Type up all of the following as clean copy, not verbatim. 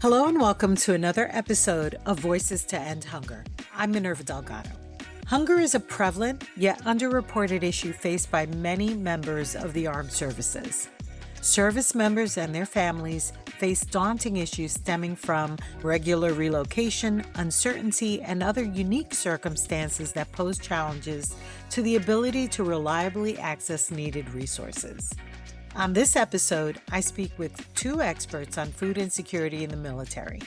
Hello and welcome to another episode of Voices to End Hunger. I'm Minerva Delgado. Hunger is a prevalent yet underreported issue faced by many members of the armed services. Service members and their families face daunting issues stemming from regular relocation, uncertainty, and other unique circumstances that pose challenges to the ability to reliably access needed resources. On this episode, I speak with two experts on food insecurity in the military.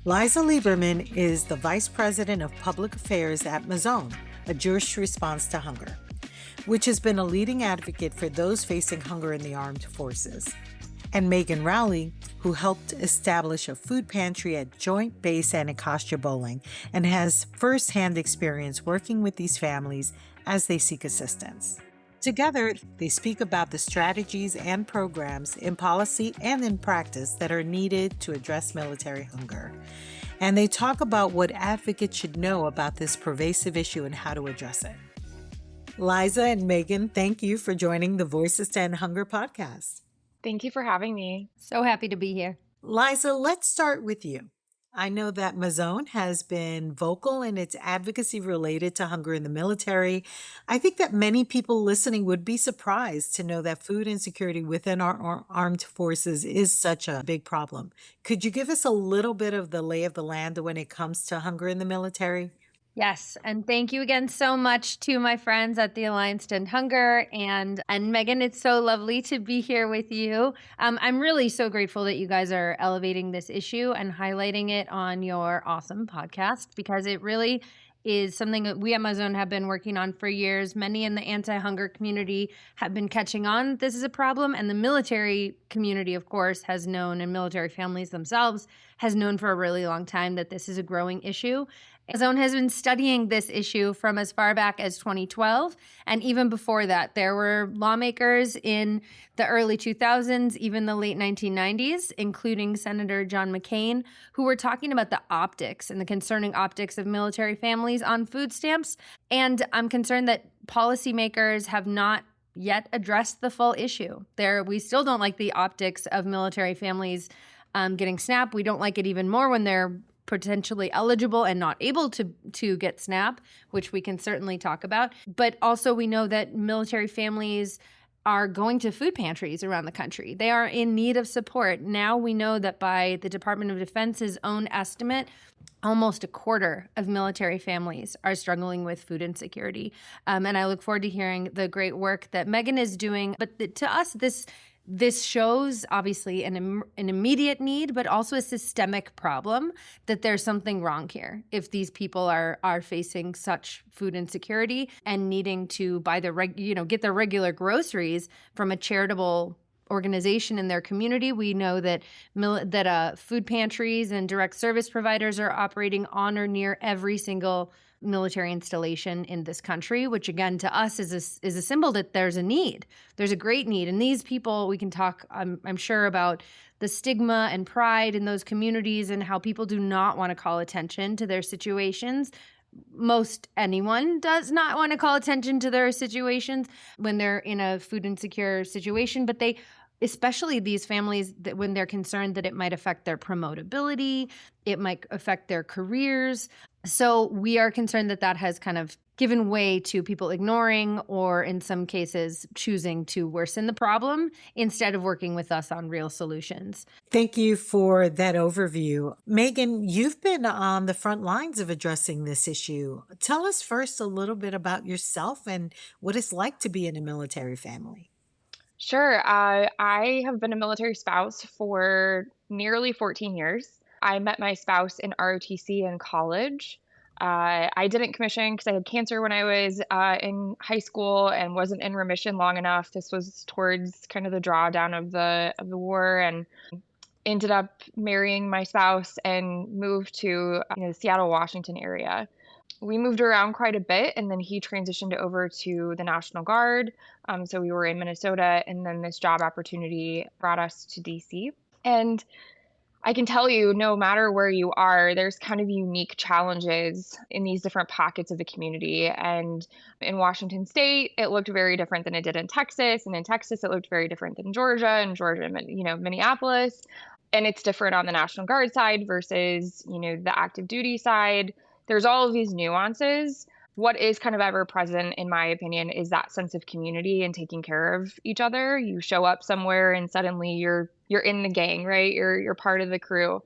Liza Lieberman is the Vice President of Public Affairs at MAZON, a Jewish response to hunger, which has been a leading advocate for those facing hunger in the armed forces. And Megan Rowley, who helped establish a food pantry at Joint Base Anacostia-Bolling and has firsthand experience working with these families as they seek assistance. Together, they speak about the strategies and programs in policy and in practice that are needed to address military hunger. And they talk about what advocates should know about this pervasive issue and how to address it. Liza and Megan, thank you for joining the Voices to End Hunger podcast. Thank you for having me. So happy to be here. Liza, let's start with you. I know that MAZON has been vocal in its advocacy related to hunger in the military. I think that many people listening would be surprised to know that food insecurity within our armed forces is such a big problem. Could you give us a little bit of the lay of the land when it comes to hunger in the military? Yes, and thank you again so much to my friends at the Alliance to End Hunger and Megan. It's so lovely to be here with you. I'm really so grateful that you guys are elevating this issue and highlighting it on your awesome podcast, because it really is something that we at MAZON have been working on for years. Many in the anti-hunger community have been catching on. This is a problem, and the military community, of course, has known, and military families themselves has known for a really long time that this is a growing issue. MAZON has been studying this issue from as far back as 2012, and even before that, there were lawmakers in the early 2000s, even the late 1990s, including Senator John McCain, who were talking about the optics and the concerning optics of military families on food stamps. And I'm concerned that policymakers have not yet addressed the full issue. We still don't like the optics of military families getting SNAP. We don't like it even more when they're potentially eligible and not able to get SNAP, which we can certainly talk about. But also we know that military families are going to food pantries around the country. They are in need of support. Now we know that by the Department of Defense's own estimate, almost a quarter of military families are struggling with food insecurity. And I look forward to hearing the great work that Megan is doing. But to us, this shows obviously an immediate need, but also a systemic problem that there's something wrong here. If these people are facing such food insecurity and needing to buy get their regular groceries from a charitable organization in their community, we know that food pantries and direct service providers are operating on or near every single military installation in this country, which again to us is a symbol that there's a need. There's a great need. And these people, we can talk, I'm sure, about the stigma and pride in those communities and how people do not want to call attention to their situations. Most anyone does not want to call attention to their situations when they're in a food insecure situation, but especially these families, that when they're concerned that it might affect their promotability, it might affect their careers. So we are concerned that has kind of given way to people ignoring or in some cases choosing to worsen the problem instead of working with us on real solutions. Thank you for that overview. Megan, you've been on the front lines of addressing this issue. Tell us first a little bit about yourself and what it's like to be in a military family. Sure. I have been a military spouse for nearly 14 years. I met my spouse in ROTC in college. I didn't commission because I had cancer when I was in high school and wasn't in remission long enough. This was towards kind of the drawdown of the war, and ended up marrying my spouse and moved to the Seattle, Washington area. We moved around quite a bit, and then he transitioned over to the National Guard. So we were in Minnesota, and then this job opportunity brought us to DC. And I can tell you, no matter where you are, there's kind of unique challenges in these different pockets of the community. And in Washington State, it looked very different than it did in Texas. And in Texas, it looked very different than Georgia, and Georgia, Minneapolis. And it's different on the National Guard side versus, the active duty side. There's all of these nuances. What is kind of ever present, in my opinion, is that sense of community and taking care of each other. You show up somewhere and suddenly you're in the gang, right? You're part of the crew.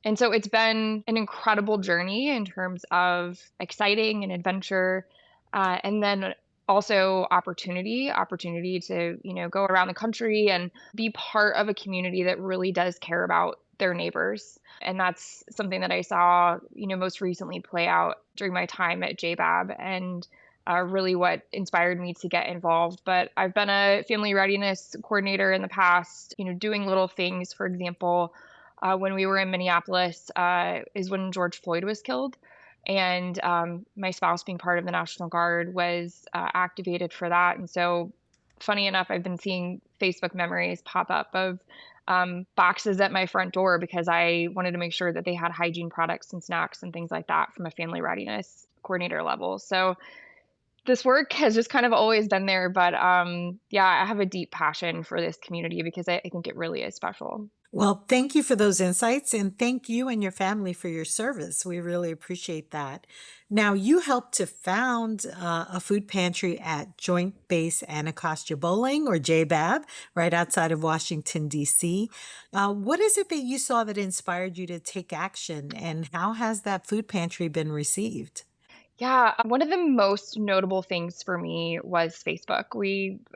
And so it's been an incredible journey in terms of exciting and adventure, and then also opportunity to, go around the country and be part of a community that really does care about their neighbors. And that's something that I saw, most recently play out during my time at JBAB, and really what inspired me to get involved. But I've been a family readiness coordinator in the past, doing little things. For example, when we were in Minneapolis, is when George Floyd was killed. And my spouse, being part of the National Guard, was activated for that. And so, funny enough, I've been seeing Facebook memories pop up of boxes at my front door because I wanted to make sure that they had hygiene products and snacks and things like that from a family readiness coordinator level. So this work has just kind of always been there. But yeah, I have a deep passion for this community because I think it really is special. Well, thank you for those insights, and thank you and your family for your service. We really appreciate that. Now, you helped to found a food pantry at Joint Base Anacostia-Bolling, or JBAB, right outside of Washington, D.C. What is it that you saw that inspired you to take action, and how has that food pantry been received? Yeah, one of the most notable things for me was Facebook.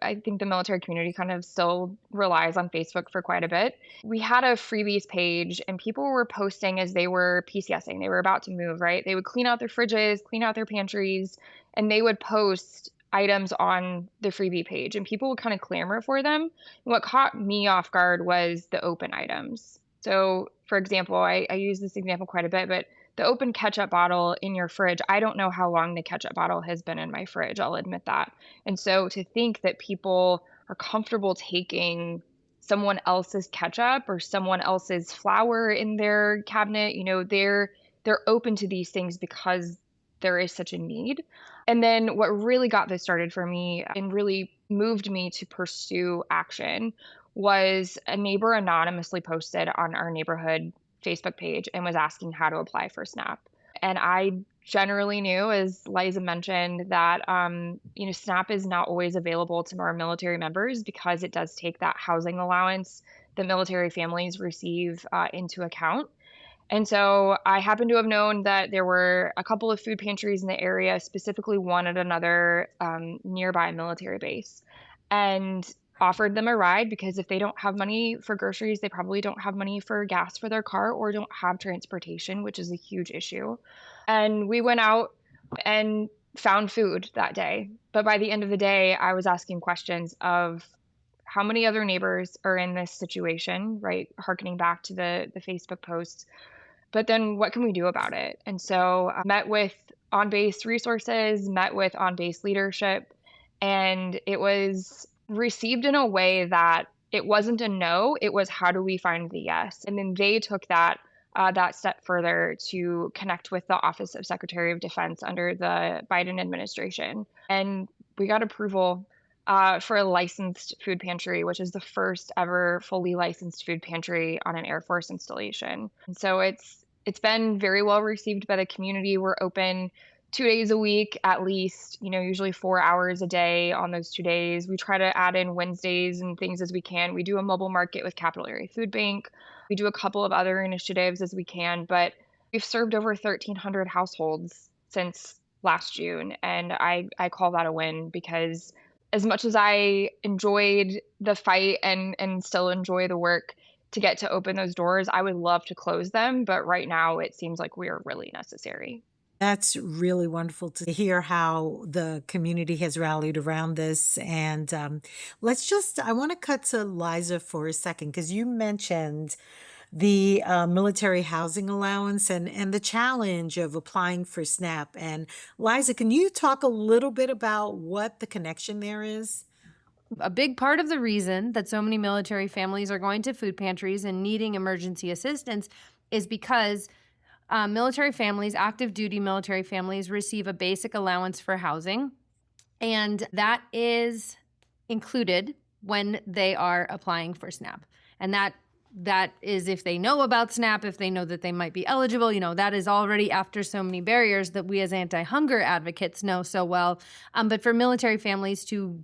I think the military community kind of still relies on Facebook for quite a bit. We had a freebies page and people were posting as they were PCSing. They were about to move, right? They would clean out their fridges, clean out their pantries, and they would post items on the freebie page and people would kind of clamor for them. And what caught me off guard was the open items. So, for example, I use this example quite a bit, but the open ketchup bottle in your fridge, I don't know how long the ketchup bottle has been in my fridge. I'll admit that. And so to think that people are comfortable taking someone else's ketchup or someone else's flour in their cabinet, they're open to these things because there is such a need. And then what really got this started for me and really moved me to pursue action was a neighbor anonymously posted on our neighborhood Facebook page and was asking how to apply for SNAP. And I generally knew, as Liza mentioned, that SNAP is not always available to our military members because it does take that housing allowance that military families receive into account. And so I happen to have known that there were a couple of food pantries in the area, specifically one at another nearby military base, and offered them a ride because if they don't have money for groceries, they probably don't have money for gas for their car or don't have transportation, which is a huge issue. And we went out and found food that day. But by the end of the day, I was asking questions of how many other neighbors are in this situation, right? Harkening back to the Facebook posts. But then what can we do about it? And so I met with on-base resources, met with on-base leadership, and it was received in a way that it wasn't a no, it was how do we find the yes? And then they took that step further to connect with the Office of Secretary of Defense under the Biden administration. And we got approval for a licensed food pantry, which is the first ever fully licensed food pantry on an Air Force installation. And so it's been very well received by the community. We're open 2 days a week, at least, usually 4 hours a day on those 2 days. We try to add in Wednesdays and things as we can. We do a mobile market with Capital Area Food Bank. We do a couple of other initiatives as we can, but we've served over 1,300 households since last June. And I call that a win because as much as I enjoyed the fight and still enjoy the work to get to open those doors, I would love to close them. But right now it seems like we are really necessary. That's really wonderful to hear how the community has rallied around this. And I want to cut to Liza for a second because you mentioned the military housing allowance and the challenge of applying for SNAP. And Liza, can you talk a little bit about what the connection there is? A big part of the reason that so many military families are going to food pantries and needing emergency assistance is because military families, active duty military families, receive a basic allowance for housing, and that is included when they are applying for SNAP. And that that is if they know about SNAP, if they know that they might be eligible, that is already after so many barriers that we as anti-hunger advocates know so well. But for military families to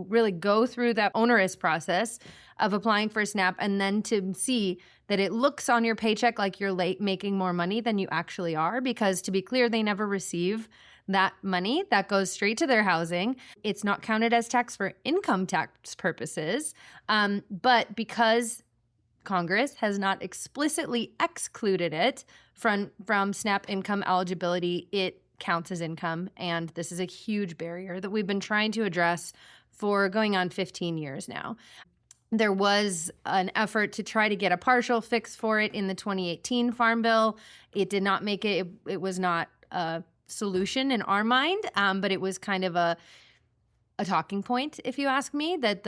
really go through that onerous process of applying for SNAP and then to see that it looks on your paycheck like you're making more money than you actually are, because to be clear, they never receive that money. That goes straight to their housing. It's not counted as tax for income tax purposes. But because Congress has not explicitly excluded it from SNAP income eligibility, it counts as income. And this is a huge barrier that we've been trying to address for going on 15 years now. There was an effort to try to get a partial fix for it in the 2018 Farm Bill. It did not make it. It was not a solution in our mind, but it was kind of a talking point, if you ask me, that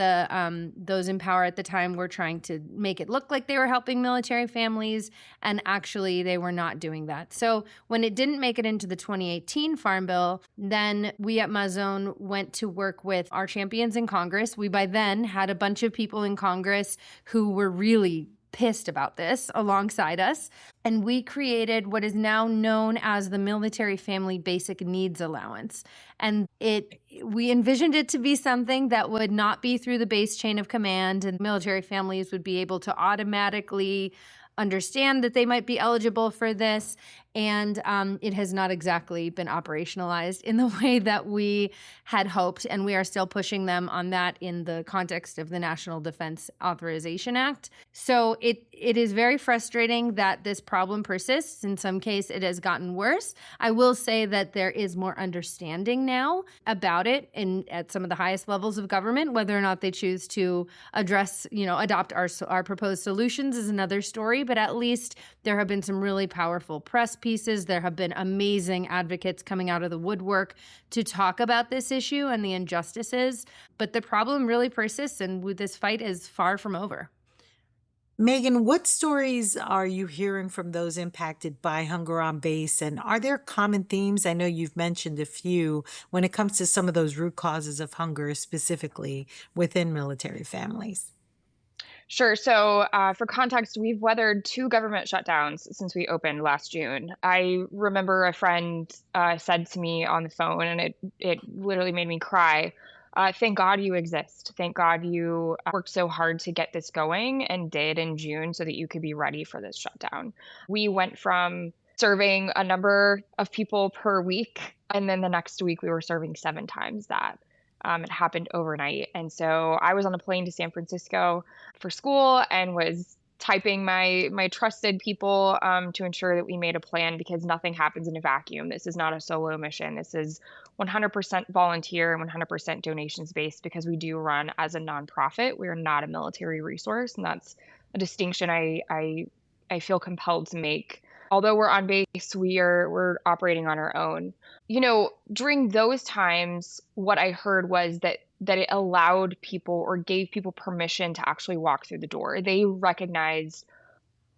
those in power at the time were trying to make it look like they were helping military families, and actually they were not doing that. So when it didn't make it into the 2018 Farm Bill, then we at MAZON went to work with our champions in Congress. We by then had a bunch of people in Congress who were really pissed about this alongside us. And we created what is now known as the Military Family Basic Needs Allowance. And we envisioned it to be something that would not be through the base chain of command, and military families would be able to automatically understand that they might be eligible for this. And it has not exactly been operationalized in the way that we had hoped. And we are still pushing them on that in the context of the National Defense Authorization Act. So it is very frustrating that this problem persists. In some case, it has gotten worse. I will say that there is more understanding now about it at some of the highest levels of government. Whether or not they choose to adopt our proposed solutions is another story. But at least there have been some really powerful press pieces. There have been amazing advocates coming out of the woodwork to talk about this issue and the injustices. But the problem really persists, and this fight is far from over. Megan, what stories are you hearing from those impacted by hunger on base? And are there common themes? I know you've mentioned a few when it comes to some of those root causes of hunger, specifically within military families. Sure. So for context, we've weathered 2 government shutdowns since we opened last June. I remember a friend said to me on the phone, and it literally made me cry. Thank God you exist. Thank God you worked so hard to get this going and did in June so that you could be ready for this shutdown. We went from serving a number of people per week, and then the next week we were serving 7 times that. It happened overnight. And so I was on a plane to San Francisco for school and was typing my trusted people to ensure that we made a plan, because nothing happens in a vacuum. This is not a solo mission. This is 100% volunteer and 100% donations based, because we do run as a nonprofit. We are not a military resource, and that's a distinction I feel compelled to make. Although we're on base, we're operating on our own. During those times, what I heard was that it allowed people or gave people permission to actually walk through the door. They recognized,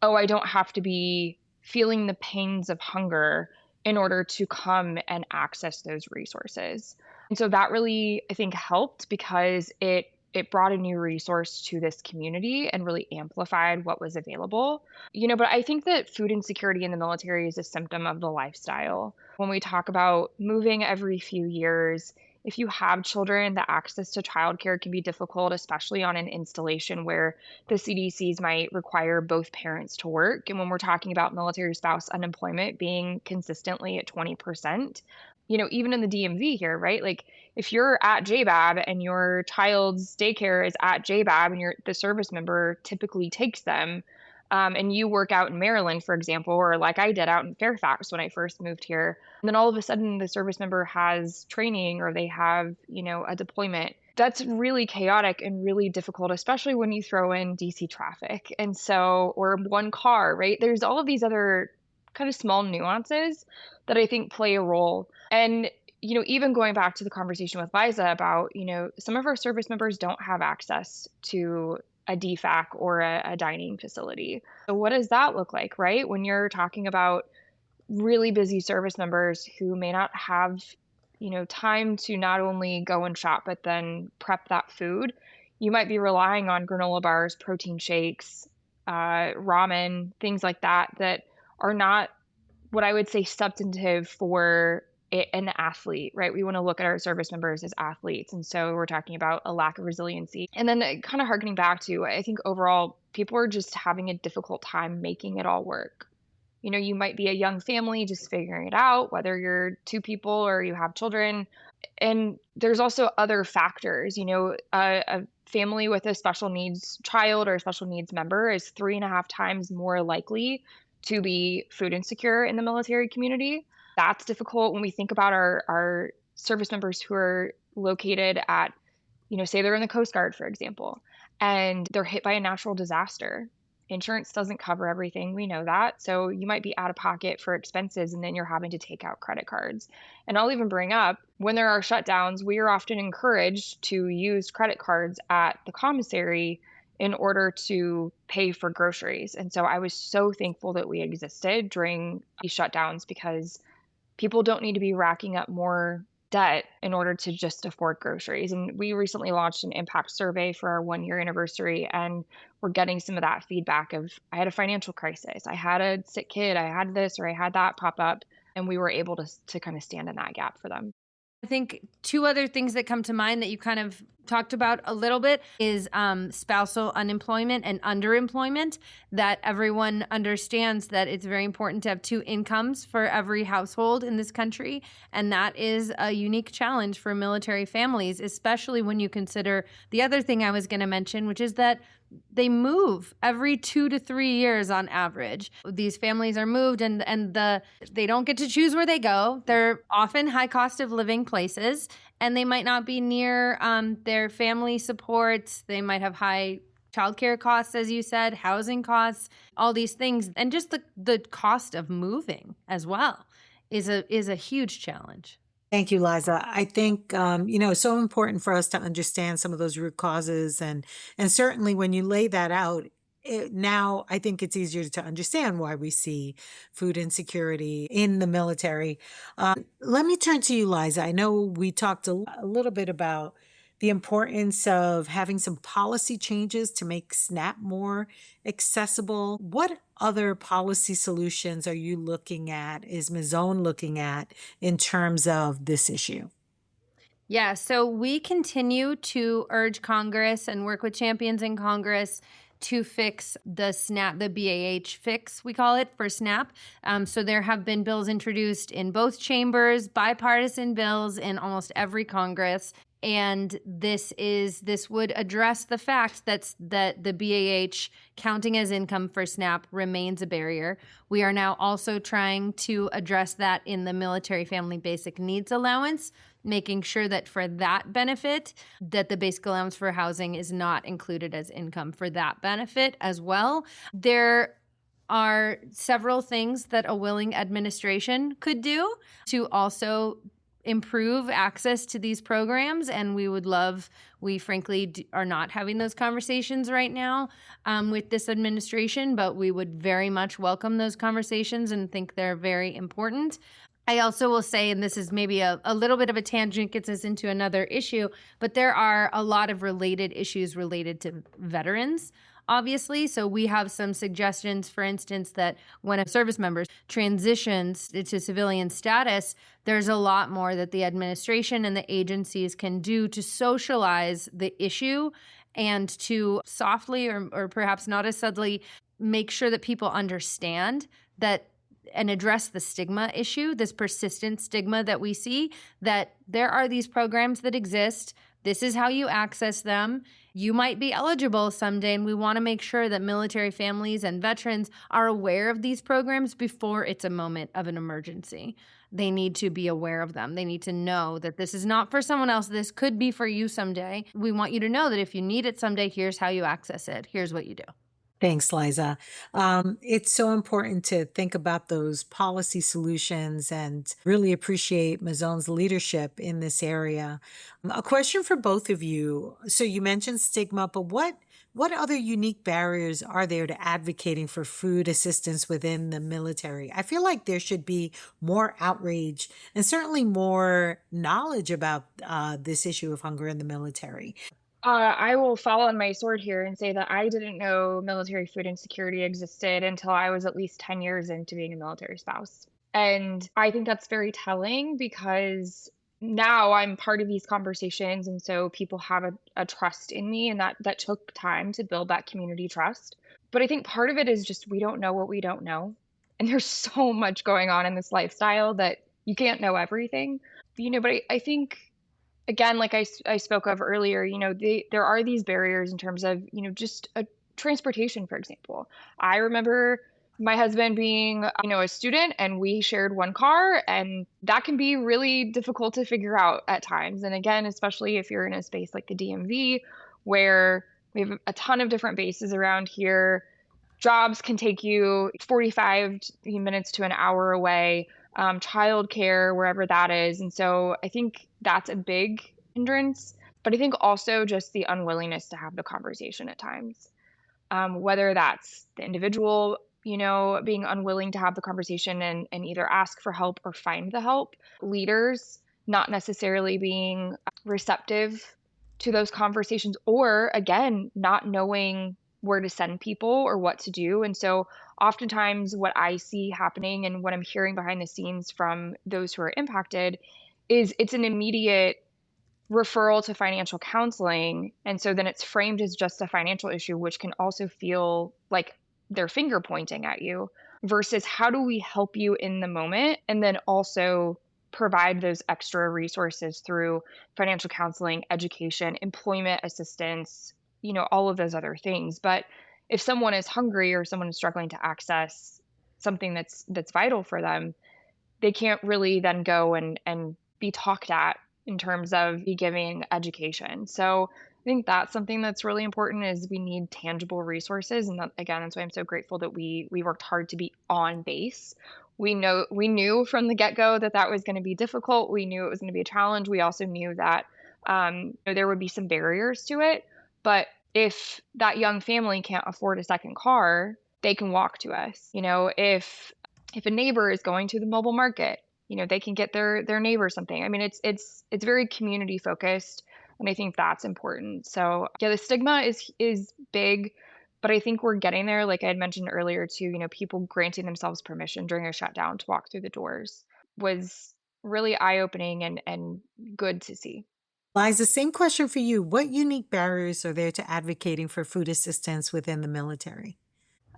oh, I don't have to be feeling the pains of hunger in order to come and access those resources. And so that really, I think, helped, because it brought a new resource to this community and really amplified what was available. But I think that food insecurity in the military is a symptom of the lifestyle. When we talk about moving every few years, if you have children, the access to childcare can be difficult, especially on an installation where the CDCs might require both parents to work. And when we're talking about military spouse unemployment being consistently at 20%, even in the DMV here, right? Like, if you're at JBAB and your child's daycare is at JBAB and the service member typically takes them, and you work out in Maryland, for example, or like I did out in Fairfax when I first moved here, and then all of a sudden the service member has training or they have, a deployment, that's really chaotic and really difficult, especially when you throw in DC traffic. And so, or one car, right? There's all of these other kind of small nuances that I think play a role. And even going back to the conversation with Liza about, some of our service members don't have access to a DFAC or a dining facility. So what does that look like, right? When you're talking about really busy service members who may not have, time to not only go and shop, but then prep that food, you might be relying on granola bars, protein shakes, ramen, things like that, that are not what I would say substantive for an athlete, right? We want to look at our service members as athletes. And so we're talking about a lack of resiliency. And then kind of harkening back to, I think overall, people are just having a difficult time making it all work. You know, you might be a young family just figuring it out, whether you're two people or you have children. And there's also other factors. You know, a family with a special needs child or a special needs member is 3.5 times more likely to be food insecure in the military community. That's difficult when we think about our service members who are located at, you know, say they're in the Coast Guard, for example, and they're hit by a natural disaster. Insurance doesn't cover everything. We know that. So you might be out of pocket for expenses and then you're having to take out credit cards. And I'll even bring up when there are shutdowns, we are often encouraged to use credit cards at the commissary in order to pay for groceries. And so I was so thankful that we existed during these shutdowns because people don't need to be racking up more debt in order to just afford groceries. And we recently launched an impact survey for our 1-year anniversary, and we're getting some of that feedback of, I had a financial crisis, I had a sick kid, I had this or I had that pop up, and we were able to kind of stand in that gap for them. I think two other things that come to mind that you kind of talked about a little bit is spousal unemployment and underemployment, that everyone understands that it's very important to have two incomes for every household in this country. And that is a unique challenge for military families, especially when you consider the other thing I was going to mention, which is that they move every 2 to 3 years on average. These families are moved and they don't get to choose where they go. They're often high cost of living places, and they might not be near their family supports. They might have high childcare costs, as you said, housing costs, all these things. And just the cost of moving as well is a huge challenge. Thank you, Liza. I think, it's so important for us to understand some of those root causes. And certainly when you lay that out, now I think it's easier to understand why we see food insecurity in the military. Let me turn to you, Liza. I know we talked a little bit about the importance of having some policy changes to make SNAP more accessible. What other policy solutions are you looking at, is MAZON looking at in terms of this issue? Yeah, so we continue to urge Congress and work with champions in Congress to fix the SNAP, the BAH fix, we call it, for SNAP. So there have been bills introduced in both chambers, bipartisan bills in almost every Congress. And this would address the fact that the BAH counting as income for SNAP remains a barrier. We are now also trying to address that in the Military Family Basic Needs Allowance, making sure that for that benefit, that the basic allowance for housing is not included as income for that benefit as well. There are several things that a willing administration could do to also improve access to these programs, and we frankly are not having those conversations right now with this administration, but we would very much welcome those conversations and think they're very important. I also will say, and this is maybe a little bit of a tangent, gets us into another issue, but there are a lot of related issues related to veterans, obviously. So we have some suggestions, for instance, that when a service member transitions to civilian status, there's a lot more that the administration and the agencies can do to socialize the issue and to softly or perhaps not as subtly make sure that people understand that and address the stigma issue, this persistent stigma that we see, that there are these programs that exist. This is how you access them. You might be eligible someday, and we want to make sure that military families and veterans are aware of these programs before it's a moment of an emergency. They need to be aware of them. They need to know that this is not for someone else. This could be for you someday. We want you to know that if you need it someday, here's how you access it. Here's what you do. Thanks, Liza. It's so important to think about those policy solutions and really appreciate MAZON's leadership in this area. A question for both of you. So you mentioned stigma, but what other unique barriers are there to advocating for food assistance within the military? I feel like there should be more outrage and certainly more knowledge about this issue of hunger in the military. I will fall on my sword here and say that I didn't know military food insecurity existed until I was at least 10 years into being a military spouse. And I think that's very telling because now I'm part of these conversations. And so people have a trust in me, and that took time to build that community trust. But I think part of it is just we don't know what we don't know. And there's so much going on in this lifestyle that you can't know everything. But I think again, like I spoke of earlier, there are these barriers in terms of, just a transportation, for example. I remember my husband being, a student, and we shared one car, and that can be really difficult to figure out at times. And again, especially if you're in a space like the DMV, where we have a ton of different bases around here, jobs can take you 45 minutes to an hour away, childcare, wherever that is. And so I think that's a big hindrance. But I think also just the unwillingness to have the conversation at times, whether that's the individual, being unwilling to have the conversation and either ask for help or find the help, leaders not necessarily being receptive to those conversations, or again, not knowing where to send people or what to do. And so oftentimes what I see happening and what I'm hearing behind the scenes from those who are impacted is it's an immediate referral to financial counseling. And so then it's framed as just a financial issue, which can also feel like they're finger pointing at you, versus how do we help you in the moment and then also provide those extra resources through financial counseling, education, employment assistance, all of those other things. But if someone is hungry or someone is struggling to access something that's vital for them, they can't really then go and be talked at in terms of be giving education. So I think that's something that's really important, is we need tangible resources. And again, that's why I'm so grateful that we worked hard to be on base. We knew from the get-go that was going to be difficult. We knew it was going to be a challenge. We also knew that there would be some barriers to it. But if that young family can't afford a second car, they can walk to us. If a neighbor is going to the mobile market, they can get their neighbor something. I mean, it's very community focused, and I think that's important. So yeah, the stigma is big, but I think we're getting there. Like I had mentioned earlier too, people granting themselves permission during a shutdown to walk through the doors was really eye-opening and good to see. Liza, same question for you. What unique barriers are there to advocating for food assistance within the military?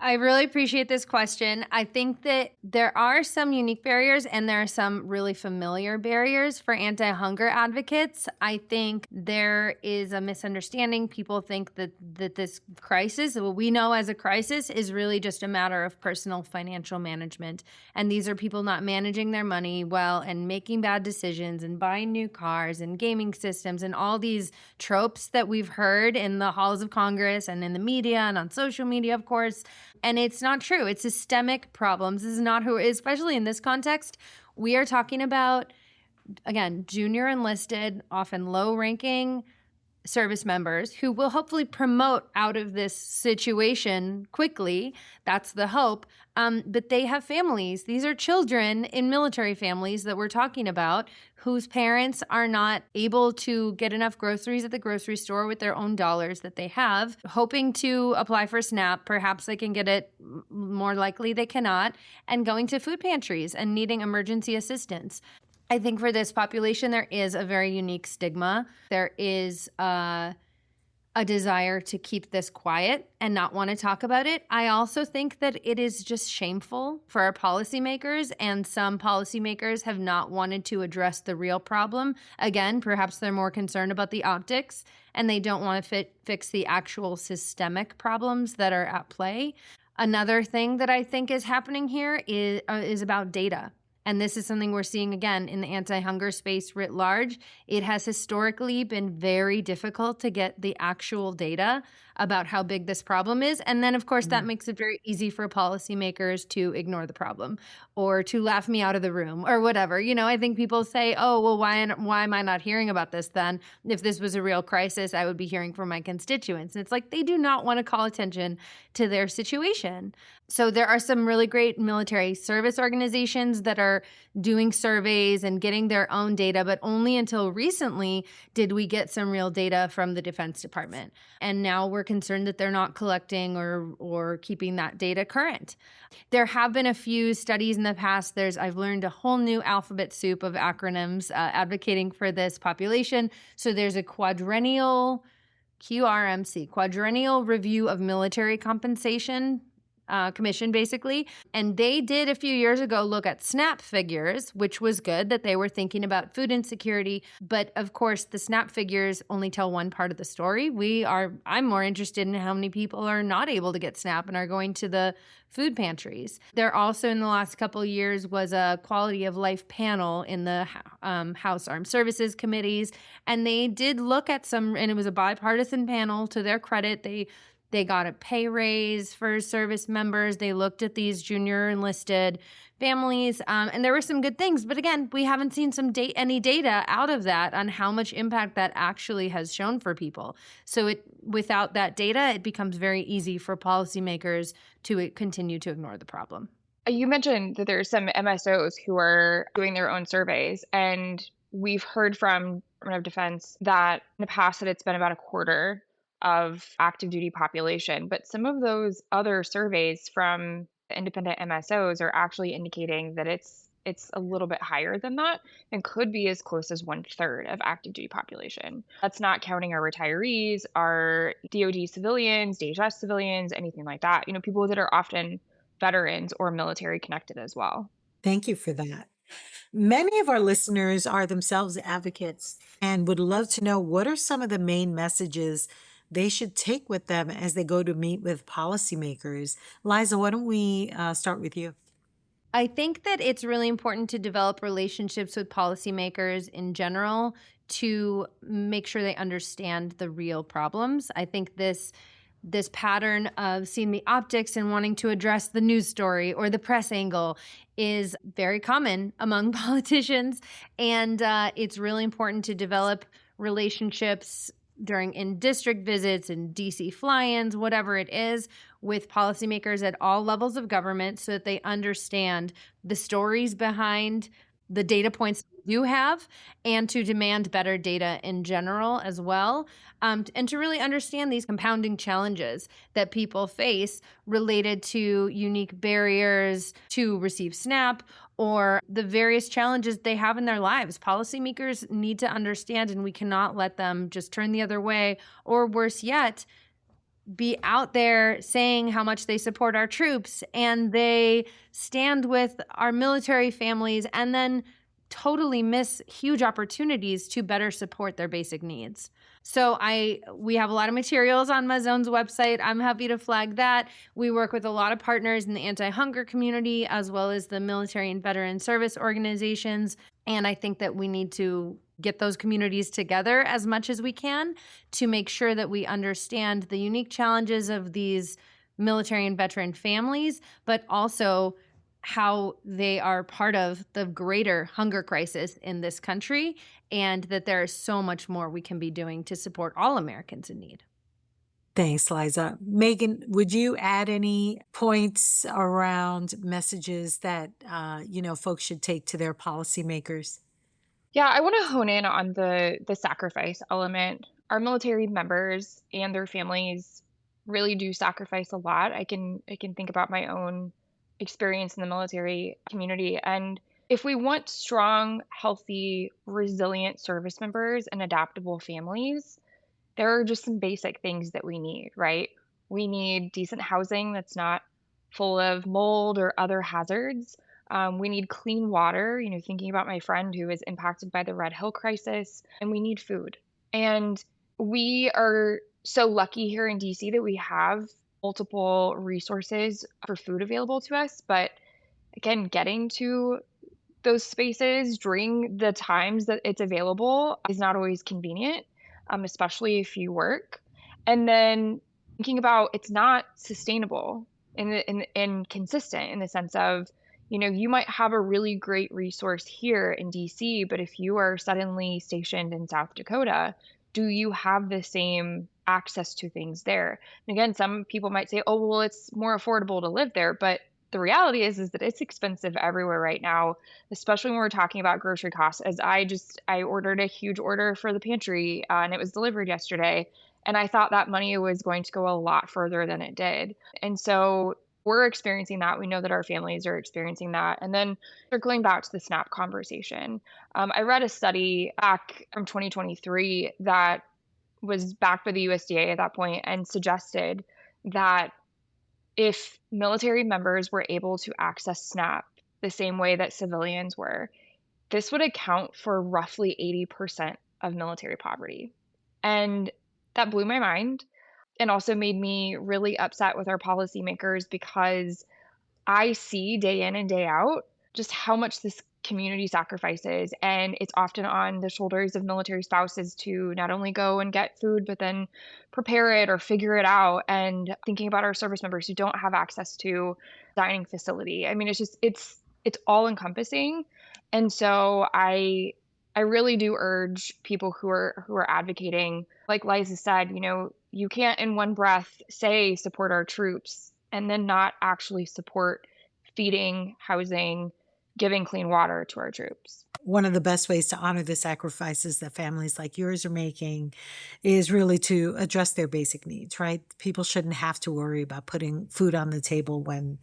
I really appreciate this question. I think that there are some unique barriers and there are some really familiar barriers for anti-hunger advocates. I think there is a misunderstanding. People think that this crisis, what we know as a crisis, is really just a matter of personal financial management. And these are people not managing their money well and making bad decisions and buying new cars and gaming systems and all these tropes that we've heard in the halls of Congress and in the media and on social media, of course. And it's not true. It's systemic problems. This is not who, especially in this context, we are talking about, again, junior enlisted, often low-ranking service members who will hopefully promote out of this situation quickly. That's the hope. But they have families. These are children in military families that we're talking about whose parents are not able to get enough groceries at the grocery store with their own dollars that they have, hoping to apply for SNAP. Perhaps they can get it. More likely they cannot. And going to food pantries and needing emergency assistance. I think for this population, there is a very unique stigma. There is a desire to keep this quiet and not want to talk about it. I also think that it is just shameful for our policymakers, and some policymakers have not wanted to address the real problem. Again, perhaps they're more concerned about the optics and they don't want to fix the actual systemic problems that are at play. Another thing that I think is happening here is about data. And this is something we're seeing again in the anti-hunger space writ large. It has historically been very difficult to get the actual data about how big this problem is. And then, of course, that makes it very easy for policymakers to ignore the problem or to laugh me out of the room or whatever. I think people say, oh, well, why am I not hearing about this then? If this was a real crisis, I would be hearing from my constituents. And it's like they do not want to call attention to their situation. So there are some really great military service organizations that are are doing surveys and getting their own data, but only until recently did we get some real data from the Defense Department. And now we're concerned that they're not collecting or keeping that data current. There have been a few studies in the past. I've learned a whole new alphabet soup of acronyms advocating for this population. So there's a quadrennial review of military compensation commission, basically. And they did a few years ago look at SNAP figures, which was good that they were thinking about food insecurity. But of course, the SNAP figures only tell one part of the story. I'm more interested in how many people are not able to get SNAP and are going to the food pantries. There also, in the last couple of years, was a quality of life panel in the House Armed Services committees. And they did look at and it was a bipartisan panel. To their credit, they got a pay raise for service members. They looked at these junior enlisted families, and there were some good things. But again, we haven't seen any data out of that on how much impact that actually has shown for people. So without that data, it becomes very easy for policymakers to continue to ignore the problem. You mentioned that there's some MSOs who are doing their own surveys, and we've heard from Department of Defense that in the past that it's been about a quarter of active duty population. But some of those other surveys from the independent MSOs are actually indicating that it's a little bit higher than that and could be as close as 1/3 of active duty population. That's not counting our retirees, our DoD civilians, DHS civilians, anything like that. People that are often veterans or military connected as well. Thank you for that. Many of our listeners are themselves advocates and would love to know what are some of the main messages they should take with them as they go to meet with policymakers. Liza, why don't we start with you? I think that it's really important to develop relationships with policymakers in general to make sure they understand the real problems. I think this pattern of seeing the optics and wanting to address the news story or the press angle is very common among politicians. And it's really important to develop relationships in district visits and DC fly-ins, whatever it is, with policymakers at all levels of government so that they understand the stories behind the data points you have and to demand better data in general as well, and to really understand these compounding challenges that people face related to unique barriers to receive SNAP or the various challenges they have in their lives. Policymakers need to understand, and we cannot let them just turn the other way, or worse yet, be out there saying how much they support our troops and they stand with our military families and then totally miss huge opportunities to better support their basic needs. So we have a lot of materials on MAZON's website. I'm happy to flag that. We work with a lot of partners in the anti-hunger community as well as the military and veteran service organizations. And I think that we need to get those communities together as much as we can to make sure that we understand the unique challenges of these military and veteran families, but also how they are part of the greater hunger crisis in this country, and that there is so much more we can be doing to support all Americans in need. Thanks, Liza. Megan, would you add any points around messages that folks should take to their policymakers? Yeah, I want to hone in on the sacrifice element. Our military members and their families really do sacrifice a lot. I can think about my own experience in the military community. And if we want strong, healthy, resilient service members and adaptable families, there are just some basic things that we need, right? We need decent housing that's not full of mold or other hazards. We need clean water, thinking about my friend who is impacted by the Red Hill crisis, and we need food. And we are so lucky here in DC that we have multiple resources for food available to us. But again, getting to those spaces during the times that it's available is not always convenient, especially if you work. And then thinking about it's not sustainable and consistent in the sense of, you might have a really great resource here in DC, but if you are suddenly stationed in South Dakota, do you have the same access to things there? And again, some people might say, oh, well, it's more affordable to live there, but the reality is that it's expensive everywhere right now, especially when we're talking about grocery costs. As I ordered a huge order for the pantry, and it was delivered yesterday, and I thought that money was going to go a lot further than it did. And so we're experiencing that. We know that our families are experiencing that. And then circling back to the SNAP conversation, I read a study back from 2023 that was backed by the USDA at that point and suggested that if military members were able to access SNAP the same way that civilians were, this would account for roughly 80% of military poverty. And that blew my mind and also made me really upset with our policymakers because I see day in and day out just how much this community sacrifices. And it's often on the shoulders of military spouses to not only go and get food, but then prepare it or figure it out. And thinking about our service members who don't have access to dining facility. I mean, it's all encompassing. And so I really do urge people who are advocating, like Liza said, you can't in one breath say support our troops and then not actually support feeding, housing, giving clean water to our troops. One of the best ways to honor the sacrifices that families like yours are making is really to address their basic needs, right? People shouldn't have to worry about putting food on the table when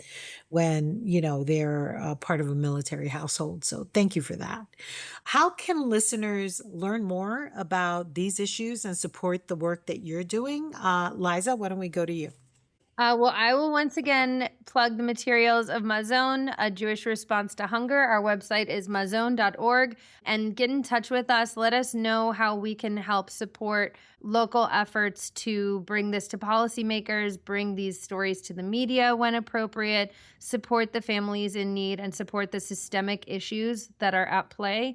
they're a part of a military household. So thank you for that. How can listeners learn more about these issues and support the work that you're doing? Liza, why don't we go to you? Well, I will once again plug the materials of MAZON, A Jewish Response to Hunger. Our website is mazon.org. And get in touch with us. Let us know how we can help support local efforts to bring this to policymakers, bring these stories to the media when appropriate, support the families in need, and support the systemic issues that are at play.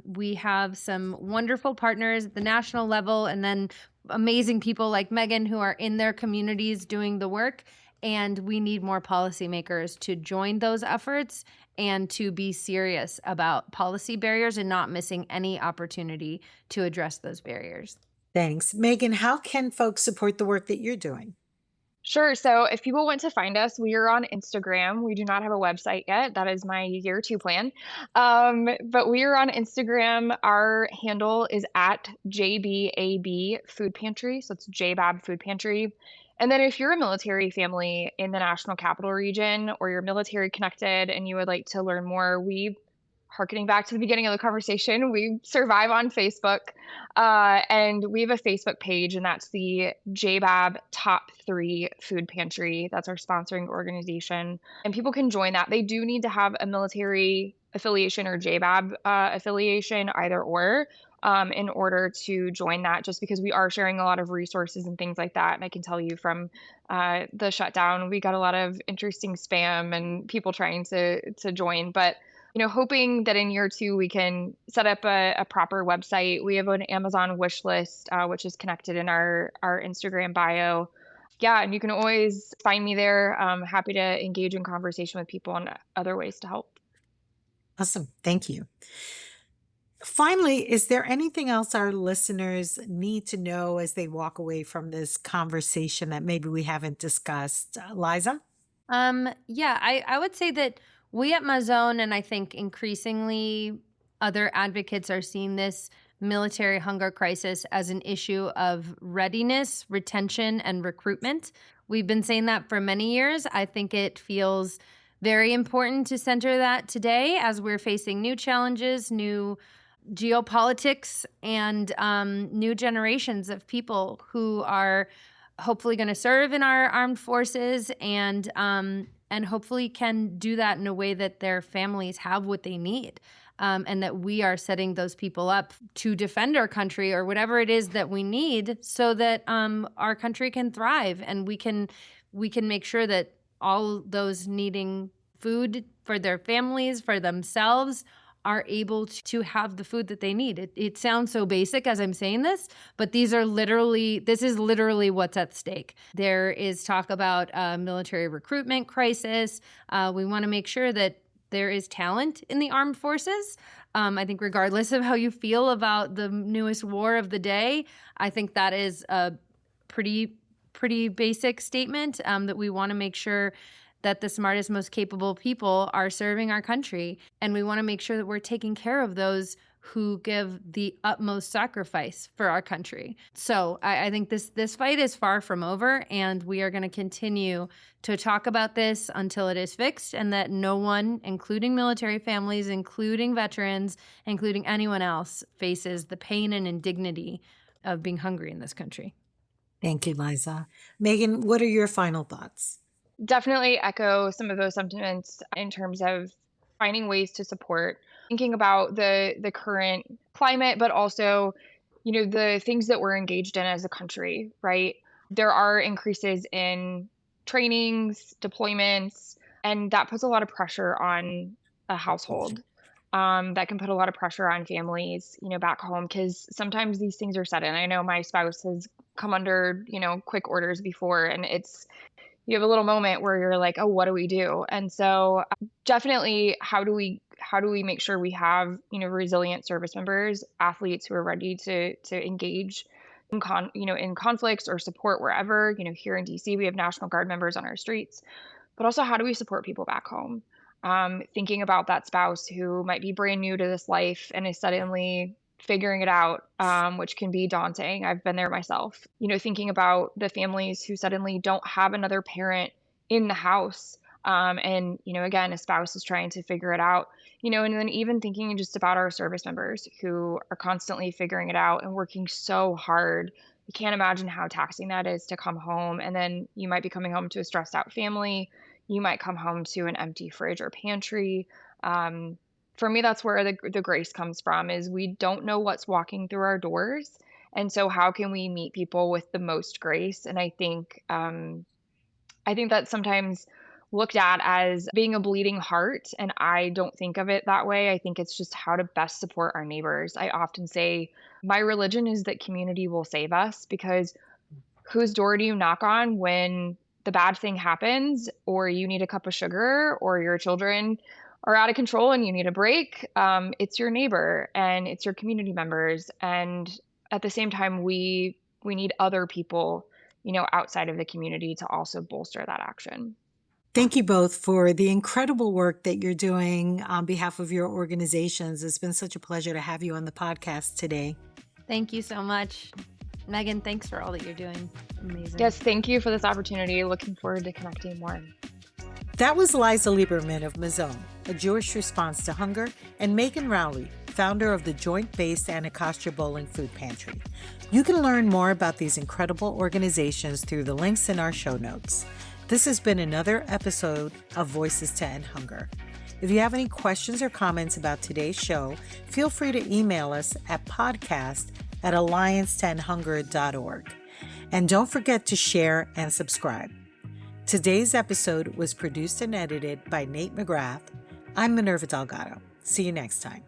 We have some wonderful partners at the national level, and then amazing people like Megan who are in their communities doing the work. And we need more policymakers to join those efforts and to be serious about policy barriers and not missing any opportunity to address those barriers. Thanks. Megan, how can folks support the work that you're doing? Sure. So if people want to find us, we are on Instagram. We do not have a website yet. That is my year 2 plan. But we are on Instagram. Our handle is at JBAB Food Pantry. So it's JBAB Food Pantry. And then if you're a military family in the National Capital Region or you're military connected and you would like to learn more, harkening back to the beginning of the conversation, we survive on Facebook, and we have a Facebook page, and that's the JBAB Top 3 Food Pantry. That's our sponsoring organization, and people can join that. They do need to have a military affiliation or JBAB affiliation, either or, in order to join that, just because we are sharing a lot of resources and things like that. And I can tell you from the shutdown, we got a lot of interesting spam and people trying to join, but hoping that in year 2, we can set up a proper website. We have an Amazon wish list, which is connected in our Instagram bio. Yeah, and you can always find me there. I'm happy to engage in conversation with people on other ways to help. Awesome. Thank you. Finally, is there anything else our listeners need to know as they walk away from this conversation that maybe we haven't discussed? Liza? Yeah, I would say that we at MAZON, and I think increasingly other advocates, are seeing this military hunger crisis as an issue of readiness, retention, and recruitment. We've been saying that for many years. I think it feels very important to center that today as we're facing new challenges, new geopolitics, and new generations of people who are hopefully going to serve in our armed forces and hopefully can do that in a way that their families have what they need, and that we are setting those people up to defend our country or whatever it is that we need so that our country can thrive, and we can make sure that all those needing food for their families, for themselves, are able to have the food that they need. It sounds so basic as I'm saying this, but this is literally what's at stake. There is talk about a military recruitment crisis. We want to make sure that there is talent in the armed forces. I think regardless of how you feel about the newest war of the day, I think that is a pretty basic statement, that we want to make sure that the smartest, most capable people are serving our country. And we want to make sure that we're taking care of those who give the utmost sacrifice for our country. So I think this fight is far from over, and we are going to continue to talk about this until it is fixed, and that no one, including military families, including veterans, including anyone else, faces the pain and indignity of being hungry in this country. Thank you, Liza. Megan, what are your final thoughts? Definitely echo some of those sentiments in terms of finding ways to support, thinking about the current climate, but also, the things that we're engaged in as a country, right? There are increases in trainings, deployments, and that puts a lot of pressure on a household. That can put a lot of pressure on families, back home, because sometimes these things are sudden. I know my spouse has come under, quick orders before, and you have a little moment where you're like, oh, what do we do? And so definitely, how do we make sure we have, resilient service members, athletes who are ready to engage in in conflicts or support wherever. Here in DC, we have National Guard members on our streets, but also how do we support people back home? Thinking about that spouse who might be brand new to this life and is suddenly figuring it out, which can be daunting. I've been there myself. Thinking about the families who suddenly don't have another parent in the house. And, again, a spouse is trying to figure it out, and then even thinking just about our service members who are constantly figuring it out and working so hard. You can't imagine how taxing that is to come home. And then you might be coming home to a stressed out family. You might come home to an empty fridge or pantry. For me, that's where the grace comes from, is we don't know what's walking through our doors. And so how can we meet people with the most grace? And I think that's sometimes looked at as being a bleeding heart. And I don't think of it that way. I think it's just how to best support our neighbors. I often say my religion is that community will save us, because whose door do you knock on when the bad thing happens, or you need a cup of sugar, or your children are out of control and you need a break? It's your neighbor and it's your community members. And at the same time, we need other people, outside of the community to also bolster that action. Thank you both for the incredible work that you're doing on behalf of your organizations. It's been such a pleasure to have you on the podcast today. Thank you so much. Megan, thanks for all that you're doing. Amazing. Yes, thank you for this opportunity. Looking forward to connecting more. That was Liza Lieberman of MAZON, a Jewish response to hunger, and Megan Rowley, founder of the Joint Base Anacostia-Bolling food pantry. You can learn more about these incredible organizations through the links in our show notes. This has been another episode of Voices to End Hunger. If you have any questions or comments about today's show, feel free to email us at podcast@alliance10hunger.org. And don't forget to share and subscribe. Today's episode was produced and edited by Nate McGrath. I'm Minerva Delgado. See you next time.